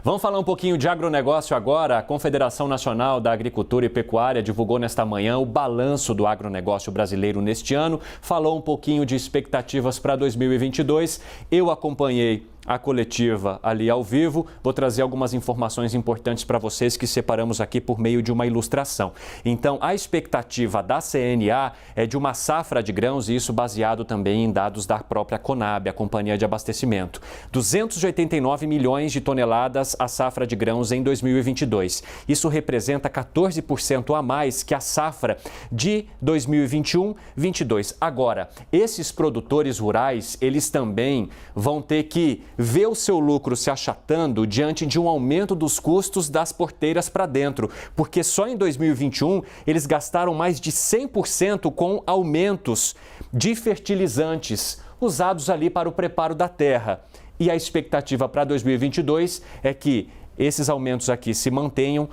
Vamos falar um pouquinho de agronegócio agora. A Confederação Nacional da Agricultura e Pecuária divulgou nesta manhã o balanço do agronegócio brasileiro neste ano. Falou um pouquinho de expectativas para 2022. Eu acompanhei a coletiva ali ao vivo. Vou trazer algumas informações importantes para vocês que separamos aqui por meio de uma ilustração. Então, a expectativa da CNA é de uma safra de grãos, e isso baseado também em dados da própria Conab, a Companhia de Abastecimento. 289 milhões de toneladas a safra de grãos em 2022. Isso representa 14% a mais que a safra de 2021-22. Agora, esses produtores rurais, eles também vão ter que ver o seu lucro se achatando diante de um aumento dos custos das porteiras para dentro, porque só em 2021 eles gastaram mais de 100% com aumentos de fertilizantes usados ali para o preparo da terra. E a expectativa para 2022 é que esses aumentos aqui se mantenham,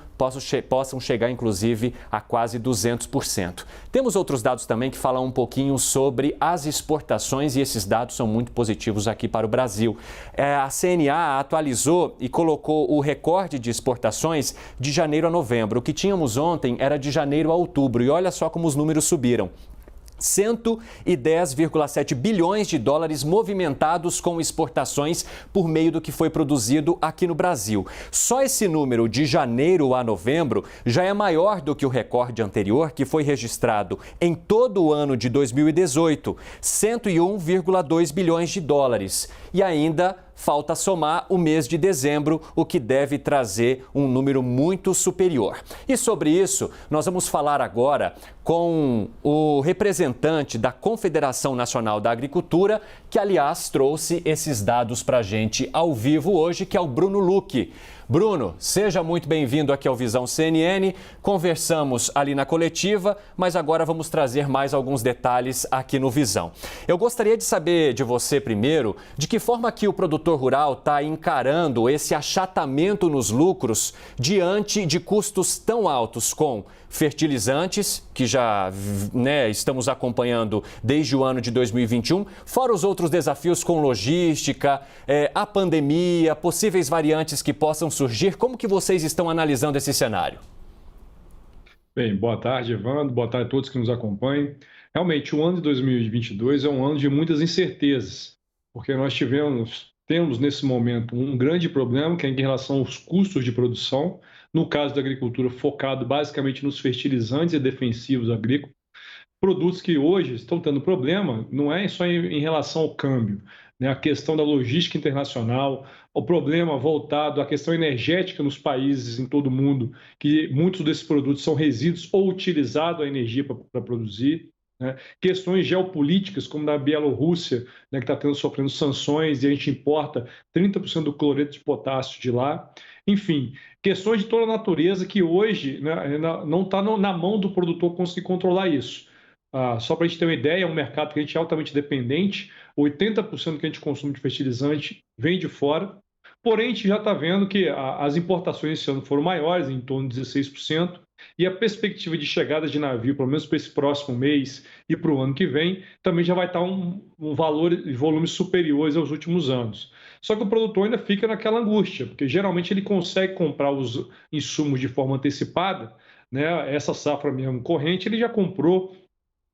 possam chegar inclusive a quase 200%. Temos outros dados também que falam um pouquinho sobre as exportações, e esses dados são muito positivos aqui para o Brasil. A CNA atualizou e colocou o recorde de exportações de janeiro a novembro. O que tínhamos ontem era de janeiro a outubro, e olha só como os números subiram. 110,7 bilhões de dólares movimentados com exportações por meio do que foi produzido aqui no Brasil. Só esse número de janeiro a novembro já é maior do que o recorde anterior, que foi registrado em todo o ano de 2018, 101,2 bilhões de dólares. E ainda falta somar o mês de dezembro, o que deve trazer um número muito superior. E sobre isso, nós vamos falar agora com o representante da Confederação Nacional da Agricultura, que, aliás, trouxe esses dados para a gente ao vivo hoje, que é o Bruno Lucchi. Bruno, seja muito bem-vindo aqui ao Visão CNN. Conversamos ali na coletiva, mas agora vamos trazer mais alguns detalhes aqui no Visão. Eu gostaria de saber de você primeiro, de que forma que o produtor rural está encarando esse achatamento nos lucros diante de custos tão altos com fertilizantes, que já estamos acompanhando desde o ano de 2021, fora os outros desafios com logística, a pandemia, possíveis variantes que possam surgir. Como que vocês estão analisando esse cenário? Bem, boa tarde, Evandro. Boa tarde a todos que nos acompanham. Realmente, o ano de 2022 é um ano de muitas incertezas, porque nós temos nesse momento um grande problema, que é em relação aos custos de produção, no caso da agricultura, focado basicamente nos fertilizantes e defensivos agrícolas. Produtos que hoje estão tendo problema não é só em relação ao câmbio, né? A questão da logística internacional, o problema voltado à questão energética nos países em todo o mundo, que muitos desses produtos são resíduos ou utilizados a energia para produzir, né? Questões geopolíticas, como na Bielorrússia, né, que está sofrendo sanções e a gente importa 30% do cloreto de potássio de lá. Enfim, questões de toda a natureza que hoje, né, não está na mão do produtor conseguir controlar isso. Só para a gente ter uma ideia, é um mercado que a gente é altamente dependente, 80% que a gente consome de fertilizante vem de fora, porém a gente já está vendo que as importações esse ano foram maiores, em torno de 16%, e a perspectiva de chegada de navio, pelo menos para esse próximo mês e para o ano que vem, também já vai estar um valor e volumes superiores aos últimos anos. Só que o produtor ainda fica naquela angústia, porque geralmente ele consegue comprar os insumos de forma antecipada, né? Essa safra mesmo corrente ele já comprou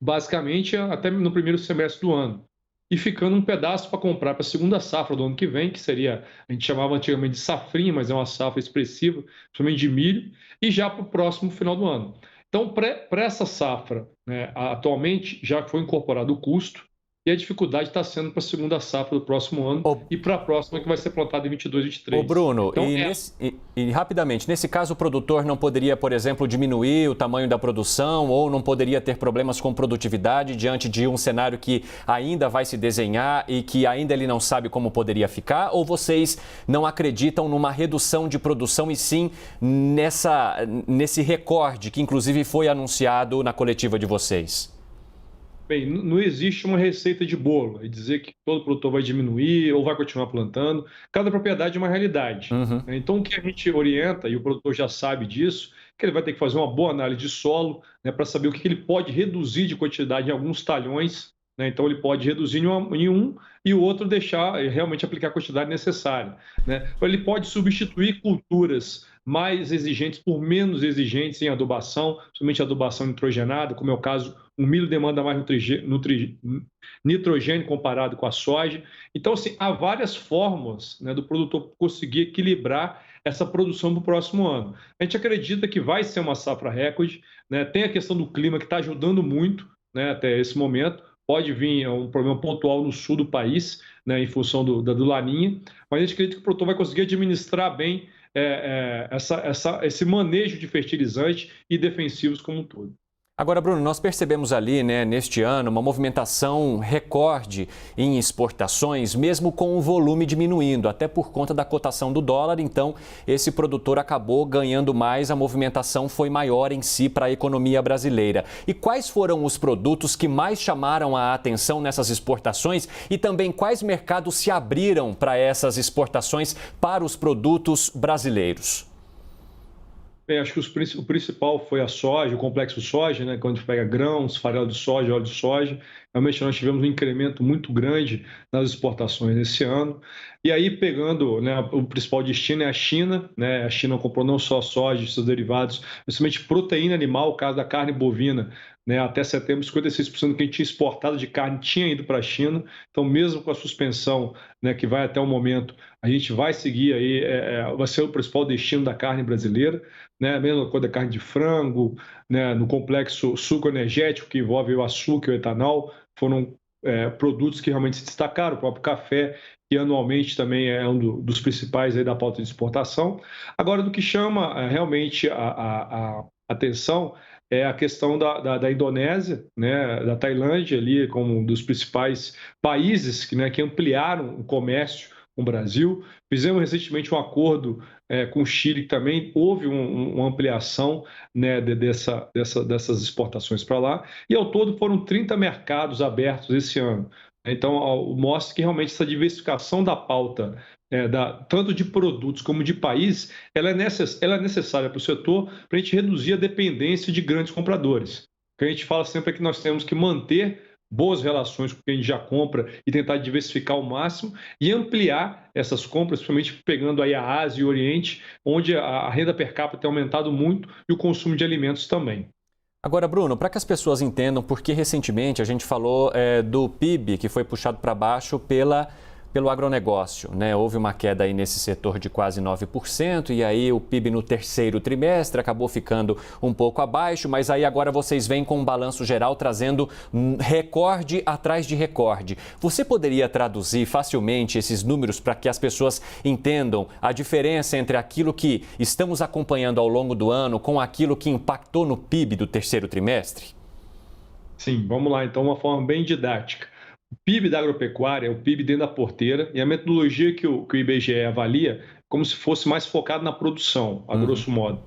basicamente até no primeiro semestre do ano, e ficando um pedaço para comprar para a segunda safra do ano que vem, que seria, a gente chamava antigamente de safrinha, mas é uma safra expressiva, principalmente de milho, e já para o próximo final do ano. Então, para essa safra, né, atualmente já foi incorporado o custo, e a dificuldade está sendo para a segunda safra do próximo ano e para a próxima que vai ser plantada em 22, 23. Ô Bruno, então, rapidamente, nesse caso o produtor não poderia, por exemplo, diminuir o tamanho da produção ou não poderia ter problemas com produtividade diante de um cenário que ainda vai se desenhar e que ainda ele não sabe como poderia ficar? Ou vocês não acreditam numa redução de produção e sim nesse recorde que inclusive foi anunciado na coletiva de vocês? Bem, não existe uma receita de bolo e dizer que todo produtor vai diminuir ou vai continuar plantando. Cada propriedade é uma realidade. Uhum. Então, o que a gente orienta, e o produtor já sabe disso, que ele vai ter que fazer uma boa análise de solo, né, para saber o que ele pode reduzir de quantidade em alguns talhões, né? Então, ele pode reduzir em um e o outro deixar realmente aplicar a quantidade necessária, né? Ele pode substituir culturas mais exigentes por menos exigentes em adubação, somente adubação nitrogenada, como é o caso, o milho demanda mais nitrogênio comparado com a soja. Então, assim, há várias formas, né, do produtor conseguir equilibrar essa produção para o próximo ano. A gente acredita que vai ser uma safra recorde, né? Tem a questão do clima que está ajudando muito, né, até esse momento. Pode vir um problema pontual no sul do país, né, em função do Laninha, mas a gente acredita que o produtor vai conseguir administrar bem esse manejo de fertilizantes e defensivos como um todo. Agora, Bruno, nós percebemos ali, né, neste ano, uma movimentação recorde em exportações, mesmo com o volume diminuindo, até por conta da cotação do dólar. Então, esse produtor acabou ganhando mais, a movimentação foi maior em si para a economia brasileira. E quais foram os produtos que mais chamaram a atenção nessas exportações e também quais mercados se abriram para essas exportações para os produtos brasileiros? Bem, acho que o principal foi a soja, o complexo soja, né? Quando a gente pega grãos, farelo de soja, óleo de soja. Realmente nós tivemos um incremento muito grande nas exportações esse ano. E aí, pegando, né, o principal destino é a China, né? A China comprou não só soja e seus derivados, principalmente proteína animal, o caso da carne bovina, né? Até setembro, 56% do que a gente tinha exportado de carne tinha ido para a China. Então, mesmo com a suspensão, né, que vai até o momento, a gente vai seguir aí, vai ser o principal destino da carne brasileira, né? A mesma coisa da carne de frango, né? No complexo suco energético, que envolve o açúcar e o etanol, foram produtos que realmente se destacaram, o próprio café, que anualmente também é um dos principais aí da pauta de exportação. Agora, do que chama realmente a atenção é a questão da Indonésia, né, da Tailândia, ali como um dos principais países que ampliaram o comércio com o Brasil. Fizemos recentemente um acordo com o Chile, que também houve uma ampliação, né, dessas exportações para lá. E ao todo foram 30 mercados abertos esse ano. Então, mostra que realmente essa diversificação da pauta, tanto de produtos como de país, ela é necessária para o setor para a gente reduzir a dependência de grandes compradores. O que a gente fala sempre é que nós temos que manter boas relações com quem a gente já compra e tentar diversificar ao máximo e ampliar essas compras, principalmente pegando aí a Ásia e o Oriente, onde a renda per capita tem aumentado muito e o consumo de alimentos também. Agora, Bruno, para que as pessoas entendam, porque recentemente a gente falou do PIB que foi puxado para baixo pelo agronegócio, né? Houve uma queda aí nesse setor de quase 9% e aí o PIB no terceiro trimestre acabou ficando um pouco abaixo, mas aí agora vocês vêm com um balanço geral trazendo recorde atrás de recorde. Você poderia traduzir facilmente esses números para que as pessoas entendam a diferença entre aquilo que estamos acompanhando ao longo do ano com aquilo que impactou no PIB do terceiro trimestre? Sim, vamos lá, então, uma forma bem didática. O PIB da agropecuária é o PIB dentro da porteira e a metodologia que o IBGE avalia como se fosse mais focado na produção, a grosso modo.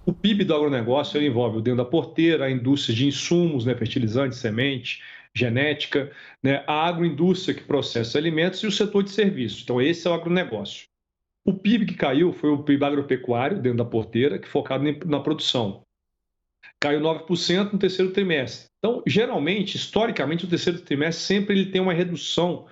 O PIB do agronegócio ele envolve o dentro da porteira, a indústria de insumos, né, fertilizantes, semente, genética, né, a agroindústria que processa alimentos e o setor de serviços. Então, esse é o agronegócio. O PIB que caiu foi o PIB agropecuário, dentro da porteira, que é focado na produção. Caiu 9% no terceiro trimestre. Então, geralmente, historicamente, o terceiro trimestre sempre ele tem uma redução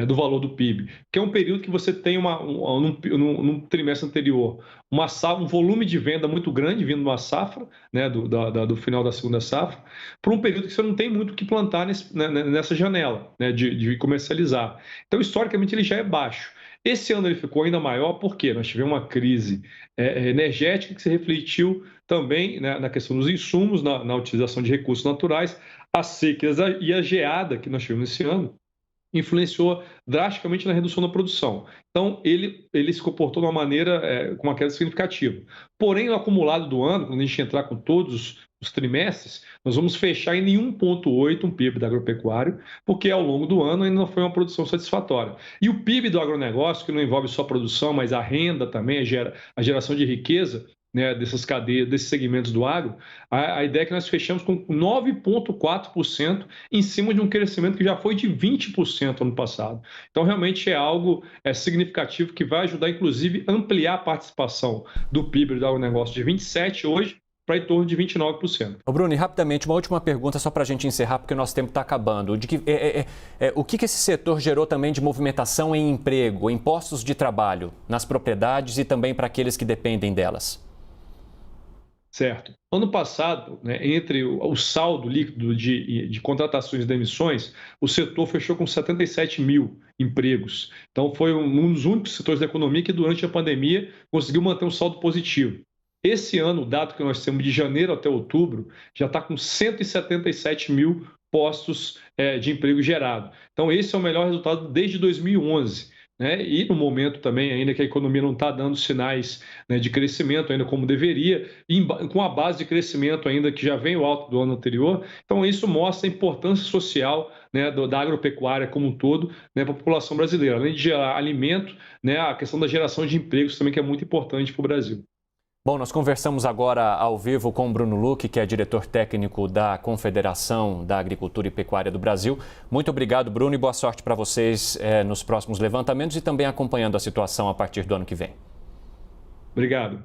do valor do PIB, que é um período que você tem num trimestre anterior um volume de venda muito grande vindo de uma safra, né, do final da segunda safra, por um período que você não tem muito o que plantar nessa janela, né, de comercializar. Então, historicamente, ele já é baixo. Esse ano ele ficou ainda maior porque nós tivemos uma crise energética que se refletiu também, né, na questão dos insumos, na utilização de recursos naturais, a seca e a geada que nós tivemos esse ano influenciou drasticamente na redução da produção. Então, ele se comportou de uma maneira com uma queda significativa. Porém, no acumulado do ano, quando a gente entrar com todos os trimestres, nós vamos fechar em 1,8 um PIB da agropecuário, porque ao longo do ano ainda não foi uma produção satisfatória. E o PIB do agronegócio, que não envolve só a produção, mas a renda também, a geração de riqueza, né, dessas cadeias, desses segmentos do agro, a ideia é que nós fechamos com 9,4% em cima de um crescimento que já foi de 20% ano passado. Então, realmente é algo significativo que vai ajudar, inclusive, a ampliar a participação do PIB do agronegócio de 27% hoje para em torno de 29%. Ô Bruno, e rapidamente, uma última pergunta só para a gente encerrar, porque o nosso tempo está acabando. O que esse setor gerou também de movimentação em emprego, em postos de trabalho, nas propriedades e também para aqueles que dependem delas? Certo. Ano passado, né, entre o saldo líquido de contratações e demissões, o setor fechou com 77 mil empregos. Então, foi um dos únicos setores da economia que, durante a pandemia, conseguiu manter um saldo positivo. Esse ano, o dado que nós temos de janeiro até outubro, já está com 177 mil postos de emprego gerado. Então, esse é o melhor resultado desde 2011. Né? E no momento também, ainda que a economia não está dando sinais, né, de crescimento ainda como deveria, e com a base de crescimento ainda que já vem o alto do ano anterior, então isso mostra a importância social, né, da agropecuária como um todo, né, para a população brasileira, além de gerar alimento, né, a questão da geração de empregos também que é muito importante para o Brasil. Bom, nós conversamos agora ao vivo com o Bruno Lucchi, que é diretor técnico da Confederação da Agricultura e Pecuária do Brasil. Muito obrigado, Bruno, e boa sorte para vocês nos próximos levantamentos e também acompanhando a situação a partir do ano que vem. Obrigado.